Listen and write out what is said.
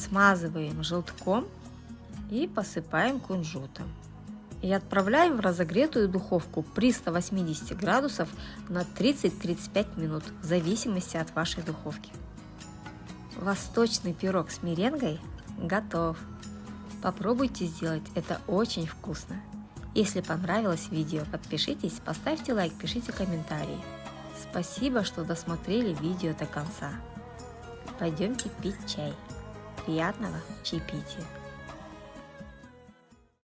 смазываем желтком и посыпаем кунжутом. И отправляем в разогретую духовку при 180 градусов на 30-35 минут, в зависимости от вашей духовки. Восточный пирог с меренгой готов. Попробуйте сделать, это очень вкусно. Если понравилось видео, подпишитесь, поставьте лайк, пишите комментарии. Спасибо, что досмотрели видео до конца. Пойдемте пить чай. Приятного чаепития!